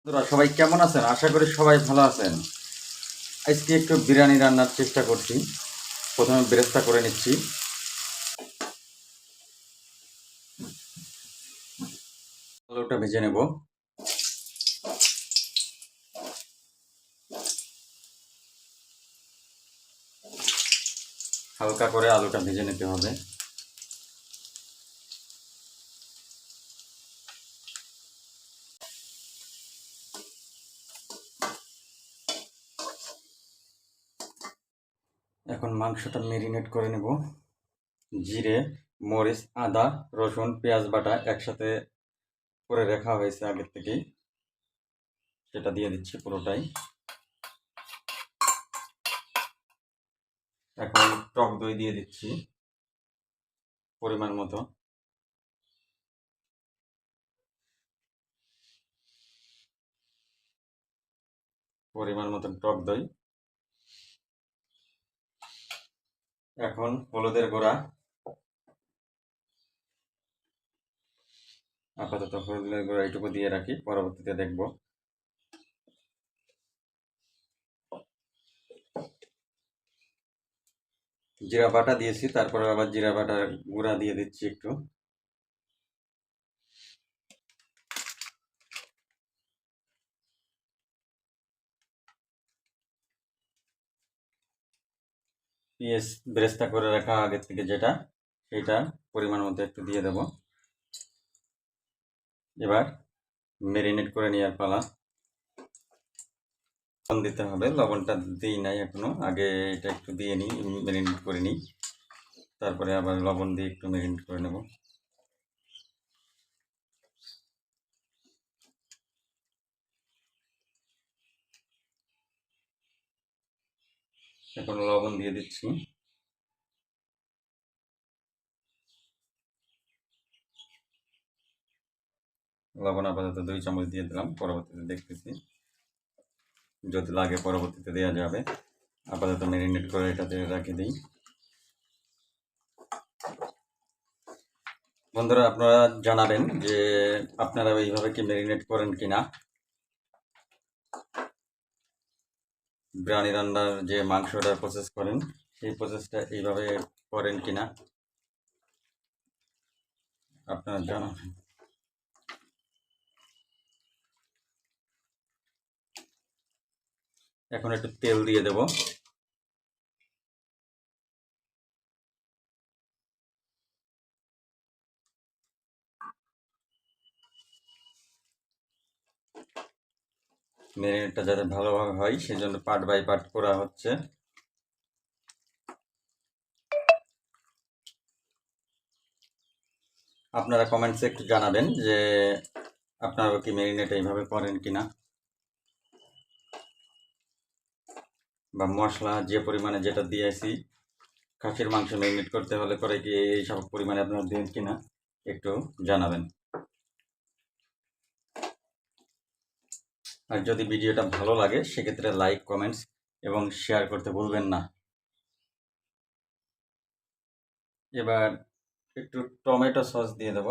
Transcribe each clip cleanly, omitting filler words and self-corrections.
তোরা সবাই কেমন আছেন? আশা করি সবাই ভালো আছেন। আজকে একটু বিরিয়ানি রান্নার চেষ্টা করছি। প্রথমে বেরেস্তা করে নিচ্ছি। আলুটা ভেজে নেব। হালকা করে আলুটা ভেজে নিতে হবে। এখন মাংসটা মেরিনেট করে নেব। জিরে, মরিচ, আদা, রসুন, পেঁয়াজ বাটা একসাথে করে রাখা হয়েছে আগের থেকেই। সেটা দিয়ে দিচ্ছি পুরোটাই। এখন টক দই দিয়ে দিচ্ছি পরিমাণ মতো। পরিমাণ মতন টক দই। এখন হলুদের গুঁড়া। আপাতত হলুদের গুঁড়া এইটুকু দিয়ে রাখি, পরবর্তীতে দেখব। জিরা বাটা দিয়েছি, তারপরে আবার জিরা বাটার গুঁড়া দিয়ে দিচ্ছি একটু। পেঁয়াজ বেরেস্তা করে রাখা আগের থেকে যেটা, সেটা পরিমাণ মতো একটু দিয়ে দেব। এবার ম্যারিনেট করে নেওয়ার পালা। লবণ দিতে হবে, লবণটা দিই নাই এখনো, আগে এটা একটু দিয়ে নিই, ম্যারিনেট করে নিই, তারপরে আবার লবণ দিয়ে একটু ম্যারিনেট করে নেব। এখন লবণ দিয়ে দিচ্ছি। লবণ আপাতত 2 চামচ দিয়ে দিলাম, পরবর্তীতে দেখতেছি, যদি লাগে পরবর্তীতে দেওয়া যাবে। আপাতত ম্যারিনেট করে এটাতে রেখে দিই। বন্ধুরা, আপনারা জানাবেন যে আপনারা এইভাবে কি ম্যারিনেট করেন কিনা। বিরিয়ানি রান্নার যে মাংসটা প্রসেস করেন, সেই প্রসেসটা এইভাবে করেন কিনা আপনারা জানাবেন। এখন একটু তেল দিয়ে দেব। ম্যারিনেটটা যাতে ভালোভাবে হয় সেই জন্য পার্ট বাই পার্ট করা হচ্ছে। আপনারা কমেন্টসে একটু জানাবেন যে আপনারা কি ম্যারিনেট এইভাবে করেন কিনা, বা মশলা যে পরিমাণে যেটা দিয়েছি, খাসির মাংস ম্যারিনেট করতে হলে করে কি এই সব পরিমাণে আপনারা দেন কিনা একটু জানাবেন। আর যদি ভিডিওটা ভালো লাগে সেক্ষেত্রে লাইক, কমেন্টস এবং শেয়ার করতে ভুলবেন না। এবার একটু টমেটো সস দিয়ে দেব।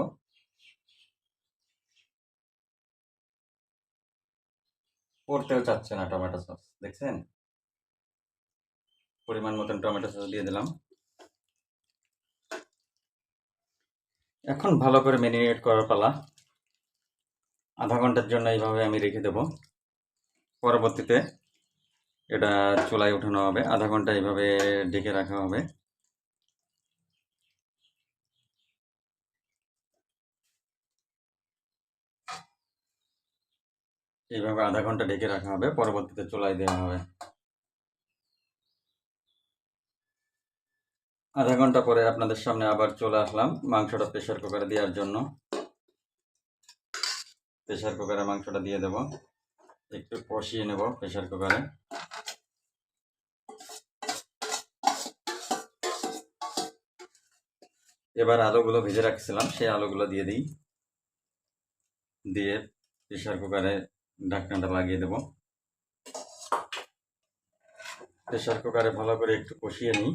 পড়তেও চাচ্ছে না টমেটো সস, দেখছেন? পরিমাণ মতন টমেটো সস দিয়ে দিলাম। এখন ভালো করে ম্যারিনেট করার পালা। আধা ঘন্টার জন্য এইভাবে আমি রেখে দেব। পরবর্তীতে এটা চুলায় উঠানো হবে, আধা ঘন্টা এইভাবে ঢেকে রাখা হবে। এইভাবে আধা ঘন্টা ঢেকে রাখা হবে, পরবর্তীতে চুলায় দেওয়া হবে। আধা ঘন্টা পরে আপনাদের সামনে আবার চলে আসলাম মাংসটা প্রেসার কুকারে দেওয়ার জন্য। প্রেসার কুকারে মাংসটা দিয়ে দেব, একটু কষিয়ে নেব প্রেসার কুকারে। এবার আলুগুলো ভেজে রাখছিলাম, সেই আলুগুলো দিয়ে দিই। দিয়ে প্রেসার কুকারে ঢাকনাটা লাগিয়ে দেব। প্রেসার কুকারে ভালো করে একটু কষিয়ে নিই।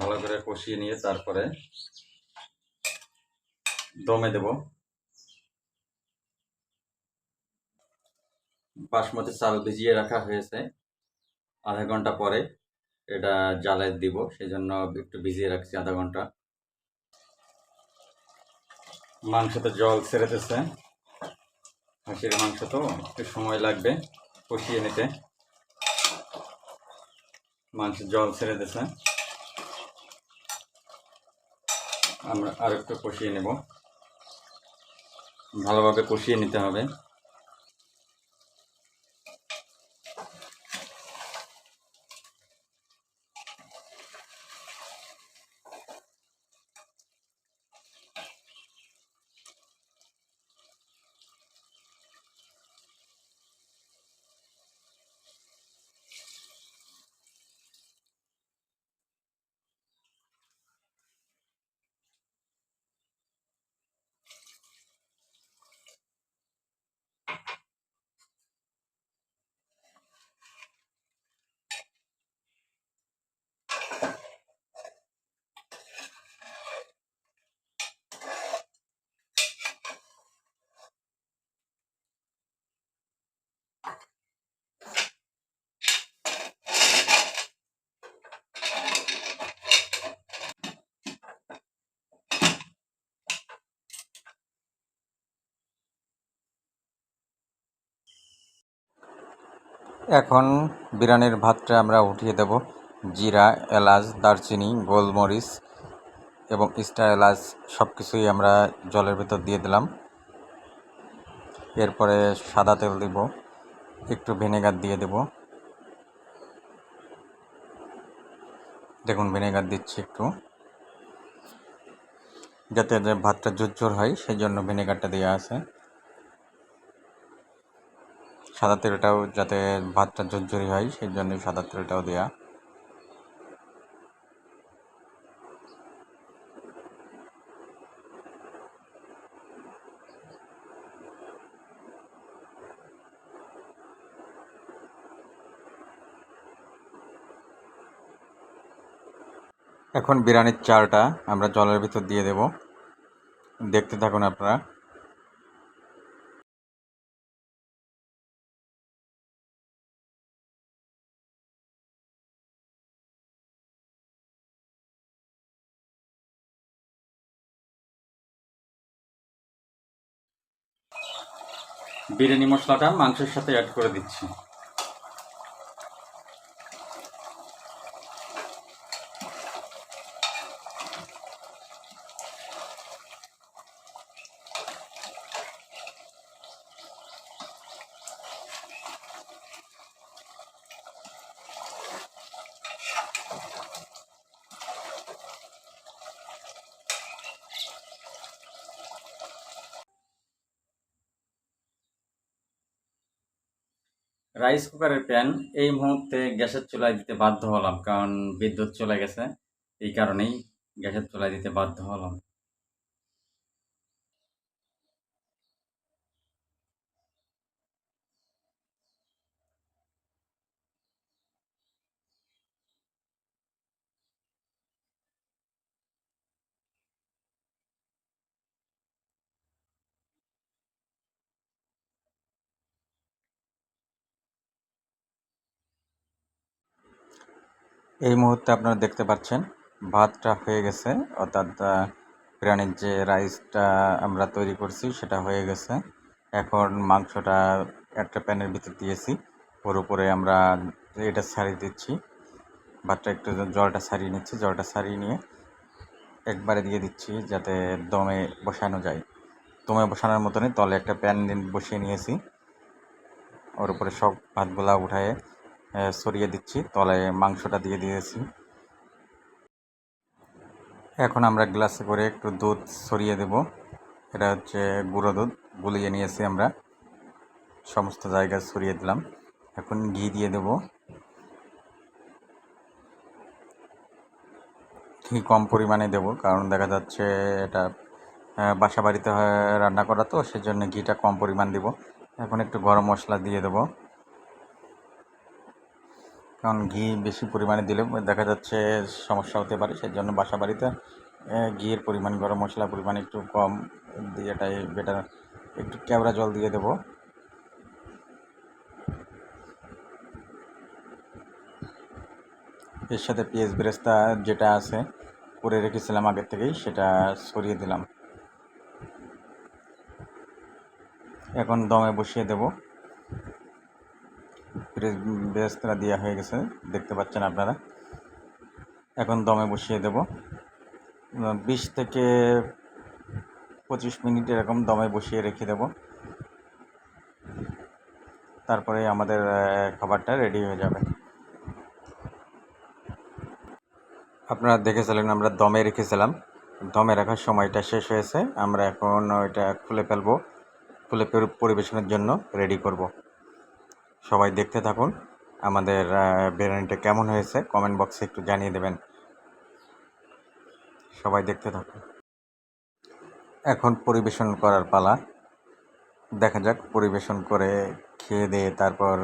ভালো করে কষিয়ে নিয়ে তারপরে দমে দেব। বাসমতি চাল ভিজিয়ে রাখা হয়েছে, আধা ঘন্টা পরে এটা জালে দিব, সেই জন্য একটু ভিজিয়ে রাখছি আধা ঘন্টা। মাংসতে জল ছেড়েতেছে, খাসির মাংস তো একটু সময় লাগবে কষিয়ে নিতে। মাংসের জল ছেড়ে দিয়েছে, আমরা আর একটু কষিয়ে নেব, ভালোভাবে কষিয়ে নিতে হবে। এখন বিরিয়ানির ভাতটা আমরা উঠিয়ে দেব। জিরা, এলাচ, দারচিনি, গোলমরিচ এবং স্টার এলাচ সব কিছুই আমরা জলের ভিতর দিয়ে দিলাম। এরপরে সাদা তেল দিব, একটু ভিনেগার দিয়ে দেব। দেখুন ভিনেগার দিচ্ছি একটু, যাতে ভাতটা ঝুরঝুর হয়, সেই জন্য ভিনেগারটা দেওয়া আছে। সাদা তেলটাও যাতে ভাতটা ঝুরঝুরি হয়, সেই জন্যই সাদা তেলটাও দেওয়া। এখন বিরিয়ানির চালটা আমরা জলের ভিতর দিয়ে দেব, দেখতে থাকুন আপনারা। বিরিয়ানি মশলাটা মাংসের সাথে অ্যাড করে দিচ্ছি। রাইস কুকারের প্যান এই মুহূর্তে গ্যাসের চুলায় দিতে বাধ্য হলাম, কারণ বিদ্যুৎ চলে গেছে, এই কারণেই গ্যাসের চুলায় দিতে বাধ্য হলাম। এই মুহূর্তে আপনারা দেখতে পাচ্ছেন ভাতটা হয়ে গেছে, অর্থাৎ বিরিয়ানির যে রাইসটা আমরা তৈরি করছি সেটা হয়ে গেছে। এখন মাংসটা একটা প্যানের ভিতর দিয়েছি, ওর উপরে আমরা এটা ছাড়িয়ে দিচ্ছি। ভাতটা একটু জলটা ছাড়িয়ে নিচ্ছি, জলটা ছাড়িয়ে নিয়ে একবারে দিয়ে দিচ্ছি, যাতে দমে বসানো যায়। দমে বসানোর মতনই তলে একটা প্যান বসিয়ে নিয়েছি, ওর উপরে সব ভাতগুলা উঠায়ে ছড়িয়ে দিচ্ছি, তলে মাংসটা দিয়ে দিয়েছি। এখন আমরা গ্লাসে করে একটু দুধ ছড়িয়ে দেব, এটা হচ্ছে গুঁড়ো দুধ, গুলিয়ে নিয়েছি আমরা, সমস্ত জায়গায় ছড়িয়ে দিলাম। এখন ঘি দিয়ে দেব, ঘি কম পরিমাণে দেব, কারণ দেখা যাচ্ছে এটা বাসা বাড়িতে রান্না করা তো, সেজন্য ঘিটা কম পরিমাণ দেব। এখন একটু গরম মশলা দিয়ে দেব, কারণ ঘি বেশি পরিমাণে দিলে দেখা যাচ্ছে সমস্যা হতে পারে, সেই জন্য বাসা বাড়িতে ঘিয়ের পরিমাণ, গরম মশলার পরিমাণ একটু কম দিয়ে এটাই বেটার। একটু কেওড়া জল দিয়ে দেব, এর সাথে পেঁয়াজ বেরেস্তা যেটা আছে করে রেখেছিলাম আগের থেকেই, সেটা ছড়িয়ে দিলাম। এখন দমে বসিয়ে দেব। পেঁয়াজ বেরেস্তা দেওয়া হয়ে গেছে, দেখতে পাচ্ছেন আপনারা। এখন দমে বসিয়ে দেব 20 থেকে 25 মিনিট এরকম দমে বসিয়ে রেখে দেব। তারপরে আমাদের খাবারটা রেডি হয়ে যাবে। আপনারা দেখেছিলেন আমরা দমে রেখেছিলাম, দমে রাখার সময়টা শেষ হয়েছে। আমরা এখন ওইটা খুলে ফেলবো, খুলে পরিবেশনের জন্য রেডি করব। সবাই দেখতে থাকুন। আমাদের বিরিয়ানিটা কেমন হয়েছে কমেন্ট বক্সে একটু জানিয়ে দেবেন। সবাই দেখতে থাকুন। এখন পরিবেশন করার পালা। দেখা যাক, পরিবেশন করে খেয়ে দিয়ে তারপর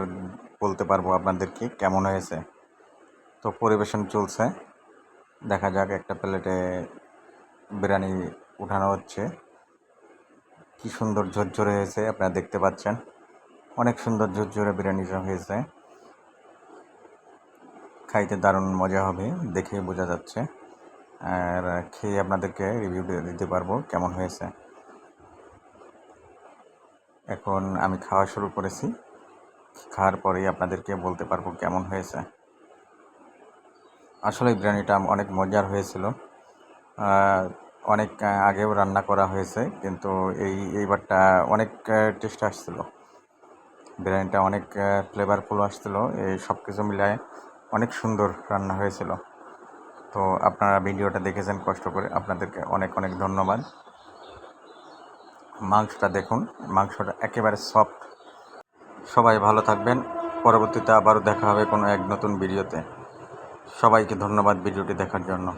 বলতে পারবো আপনাদেরকে কেমন হয়েছে। তো পরিবেশন চলছে, দেখা যাক। একটা প্লেটে বিরিয়ানি উঠানো হচ্ছে। কি সুন্দর ঝরঝরে হয়েছে, আপনারা দেখতে পাচ্ছেন। অনেক সুন্দর ঝরঝরে বিরিয়ানিটা হয়েছে। খাইতে দারুণ মজা হবে, দেখেই বোঝা যাচ্ছে। আর খেয়ে আপনাদেরকে রিভিউ দিতে পারবো কেমন হয়েছে। এখন আমি খাওয়া শুরু করেছি, খাওয়ার পরেই আপনাদেরকে বলতে পারবো কেমন হয়েছে। আসলে বিরিয়ানিটা অনেক মজার হয়েছিল। অনেক আগেও রান্না করা হয়েছে, কিন্তু এইবারটা অনেক টেস্ট আসছিলো। বিরিয়ানিটা অনেক ফ্লেভারফুল আসছিলো। এই সব কিছু মিলায় অনেক সুন্দর রান্না হয়েছিল। তো আপনারা ভিডিওটা দেখেছেন কষ্ট করে, আপনাদেরকে অনেক অনেক ধন্যবাদ। মাংসটা দেখুন, মাংসটা একেবারে সফট। সবাই ভালো থাকবেন। পরবর্তীতে আবারও দেখা হবে কোনো এক নতুন ভিডিওতে। সবাইকে ধন্যবাদ ভিডিওটি দেখার জন্য।